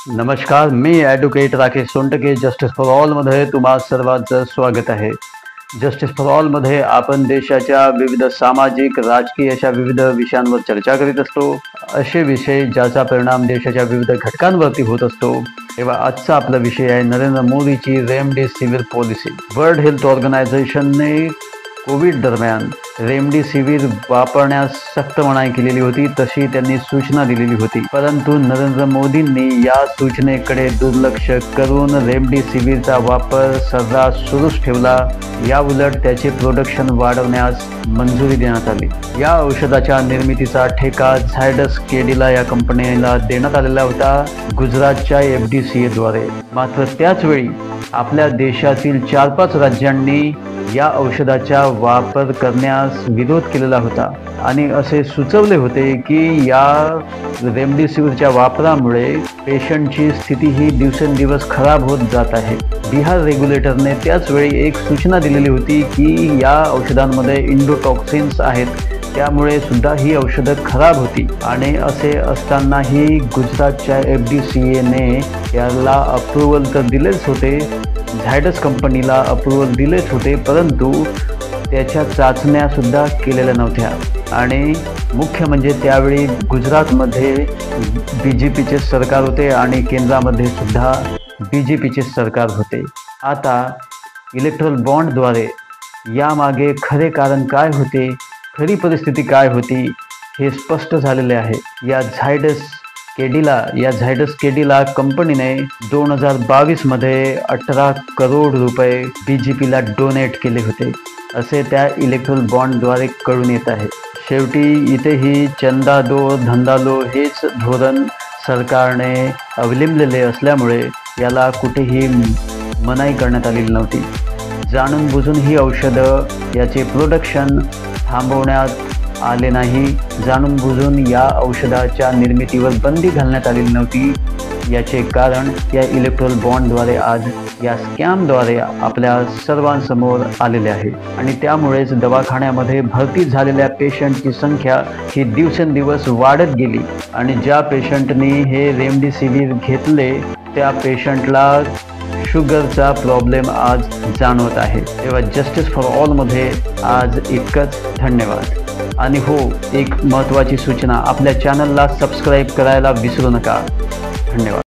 नमस्कार, मी advocate Rakesh Sontakke justice for ऑलमध्ये तुम्हा सर्वांचं स्वागत आहे. जस्टिस फॉर ऑलमध्ये आपण देशाच्या विविध सामाजिक, राजकीय अशा विविध विषयांवर चर्चा करीत असतो. असे विषय ज्याचा परिणाम देशाच्या विविध घटकांवरती होत असतो. तेव्हा आजचा आपला विषय आहे नरेंद्र मोदीची रेमडेसिवीर पॉलिसी. वर्ल्ड हेल्थ ऑर्गनायझेशनने कोविड दरम्यान रेमडेसिवीर वापरण्यास सक्त मनाई केलेली होती, तशी त्यांनी सूचना दिलेली होती. परंतु नरेंद्र मोदींनी या सूचनेकडे दुर्लक्ष करून रेमडेसिवीरचा वापर सर्रास सुरूच ठेवला. या उलट त्याचे प्रोडक्शन वाढवण्यास मंजुरी देण्यात आली. या औषधाच्या निर्मितीचा ठेका झायडस केडिला या कंपनीला देण्यात आलेला होता गुजरातच्या FDCA द्वारे. मात्र त्याचवेळी आपल्या देशातील 4-5 राज्यांनी या औषधाचा वापर करण्यास विरोध केलेला होता आणि असे सुचवले होते की या रेमडेसिवीरच्या वापरामुळे पेशंटची स्थिती ही दिवसेंदिवस खराब होत जात आहे. बिहार रेग्युलेटरने त्याचवेळी एक सूचना दिलेली होती की या औषधांमध्ये इंडोटॉक्सिन्स आहेत, त्यामुळे सुद्धा ही औषधं खराब होती. आणि असे असतानाही गुजरातच्या FDCAने याला अप्रूव्हल तर दिलेच होते, झायडस कंपनीला अप्रूव्हल दिलेच होते, परंतु त्याच्या चाचण्यासुद्धा केलेल्या नव्हत्या. आणि मुख्य म्हणजे त्यावेळी गुजरातमध्ये BJPचे सरकार होते आणि केंद्रामध्ये सुद्धा BJPचे सरकार होते. आता इलेक्ट्रल बॉन्डद्वारे यामागे खरे कारण काय होते, खरी परिस्थिती काय होती हे स्पष्ट झालेले आहे. या झायडस केडिला कंपनीने 2022मध्ये 18 करोड रुपये BJPला डोनेट केले होते, असे त्या इलेक्ट्रल बॉन्डद्वारे कळून येत आहे. शेवटी इथेही चंदा दो धंदा लो हेच धोरण सरकारने अवलंबलेले असल्यामुळे याला कुठेही मनाई करण्यात आलेली नव्हती. जाणून बुजून ही औषधं याचे प्रोडक्शन थांबवण्यात आले नाही. जाणून बुजून या औषधाच्या निर्मितीवर बंदी घालण्यात आलेली नव्हती. याचे कारण या इलेक्ट्रल बॉन्डद्वारे आज या स्कॅमद्वारे आपल्या सर्वांसमोर आलेले आहे. आणि त्यामुळेच दवाखान्यामध्ये भरती झालेल्या पेशंटची संख्या ही दिवसेंदिवस वाढत गेली आणि ज्या पेशंटनी हे रेमडेसिवीर घेतले त्या पेशंटला शुगरचा प्रॉब्लेम आज जाणवत आहे. तेव्हा जस्टिस फॉर ऑलमध्ये आज इतकंच. धन्यवाद. आणि हो, एक महत्त्वाची सूचना, आपल्या चॅनलला सबस्क्राईब करायला विसरू नका. धन्यवाद.